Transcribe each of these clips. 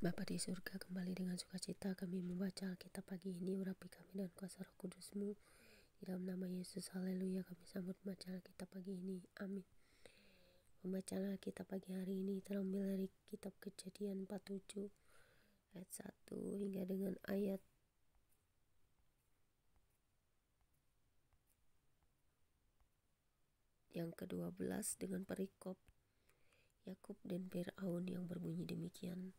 Bapa di surga, kembali dengan sukacita kami membaca Alkitab pagi ini. Urapi kami dan kuasa Roh Kudus-Mu. Di dalam nama Yesus, haleluya, kami sambut membaca Alkitab pagi ini. Amin. Pembacaan Alkitab pagi hari ini terambil dari kitab Kejadian 47 ayat 1 hingga dengan ayat yang ke-12 dengan perikop Yakub dan Firaun yang berbunyi demikian.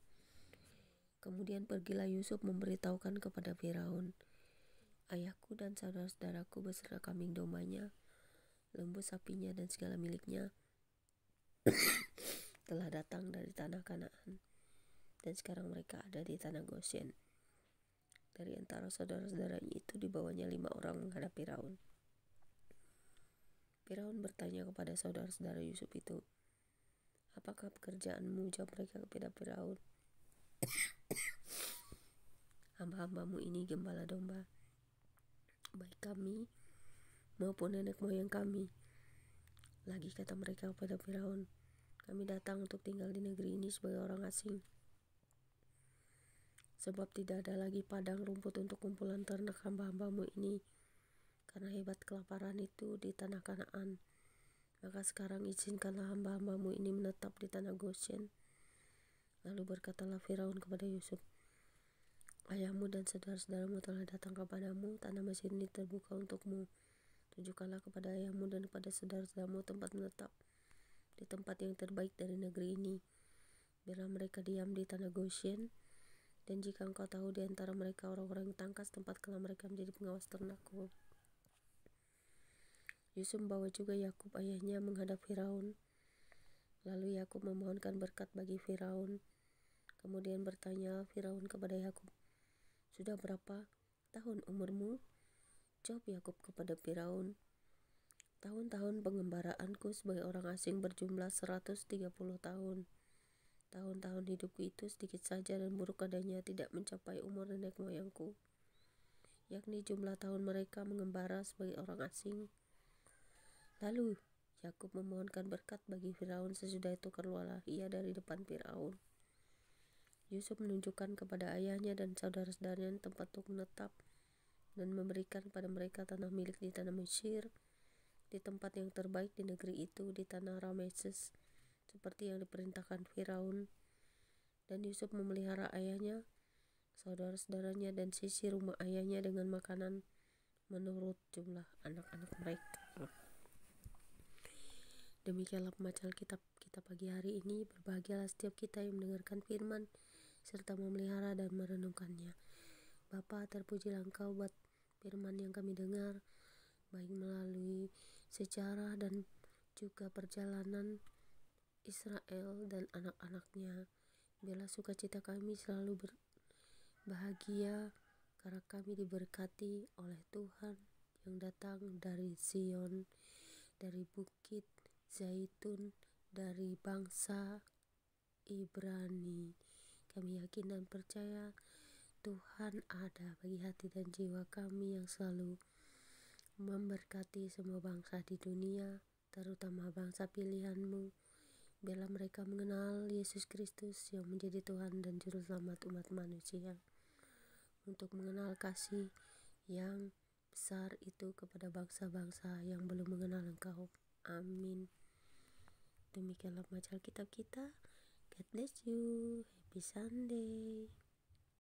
Kemudian pergilah Yusuf memberitahukan kepada Firaun, ayahku dan saudara-saudaraku beserta kambing dombanya, lembu sapinya dan segala miliknya telah datang dari tanah Kanaan, dan sekarang mereka ada di tanah Goshen. Dari antara saudara-saudaranya itu dibawanya 5 orang menghadap Firaun. Firaun bertanya kepada saudara-saudara Yusuf itu, apakah pekerjaanmu? Jawab mereka kepada Firaun, hamba-hambamu ini gembala domba, baik kami maupun nenek moyang kami. Lagi kata mereka kepada Firaun, kami datang untuk tinggal di negeri ini sebagai orang asing, sebab tidak ada lagi padang rumput untuk kumpulan ternak hamba-hambamu ini, karena hebat kelaparan itu di tanah Kanaan. Maka sekarang izinkanlah hamba-hambamu ini menetap di tanah Goshen. Lalu berkatalah Firaun kepada Yusuf, ayahmu dan saudara-saudaramu telah datang kepadamu, tanah Mesir ini terbuka untukmu. Tunjukkanlah kepada ayahmu dan kepada saudara-saudaramu tempat menetap di tempat yang terbaik dari negeri ini. Biarlah mereka diam di tanah Goshen, dan jika engkau tahu di antara mereka orang-orang yang tangkas, tempatkanlah mereka menjadi pengawas ternakku. Yusuf membawa juga Yakub ayahnya menghadap Firaun. Lalu Yakub memohonkan berkat bagi Firaun. Kemudian bertanya Firaun kepada Yakub, sudah berapa tahun umurmu? Jawab Yakub kepada Firaun, tahun-tahun pengembaraanku sebagai orang asing berjumlah 130 tahun. Tahun-tahun hidupku itu sedikit saja dan buruk adanya, tidak mencapai umur nenek moyangku, yakni jumlah tahun mereka mengembara sebagai orang asing. Lalu Yakub memohonkan berkat bagi Firaun. Sesudah itu keluarlah ia dari depan Firaun. Yusuf menunjukkan kepada ayahnya dan saudara-saudaranya tempat untuk menetap dan memberikan pada mereka tanah milik di tanah Mesir, di tempat yang terbaik di negeri itu, di tanah Rameses, seperti yang diperintahkan Firaun. Dan Yusuf memelihara ayahnya, saudara-saudaranya dan sisi rumah ayahnya dengan makanan menurut jumlah anak-anak mereka. Demikianlah pembacaan kitab kita pagi hari ini. Berbahagialah setiap kita yang mendengarkan firman serta memelihara dan merenungkannya. Bapa, terpujilah Engkau buat firman yang kami dengar, baik melalui sejarah dan juga perjalanan Israel dan anak-anaknya. Biarlah sukacita kami selalu berbahagia karena kami diberkati oleh Tuhan yang datang dari Zion, dari Bukit Zaitun, dari bangsa Ibrani. Kami yakin dan percaya Tuhan ada bagi hati dan jiwa kami yang selalu memberkati semua bangsa di dunia, terutama bangsa pilihan-Mu. Biarlah mereka mengenal Yesus Kristus yang menjadi Tuhan dan Juru Selamat umat manusia, untuk mengenal kasih yang besar itu kepada bangsa-bangsa yang belum mengenal Engkau. Amin. Demikianlah pembacaan kitab kita. God bless you. Happy Sunday.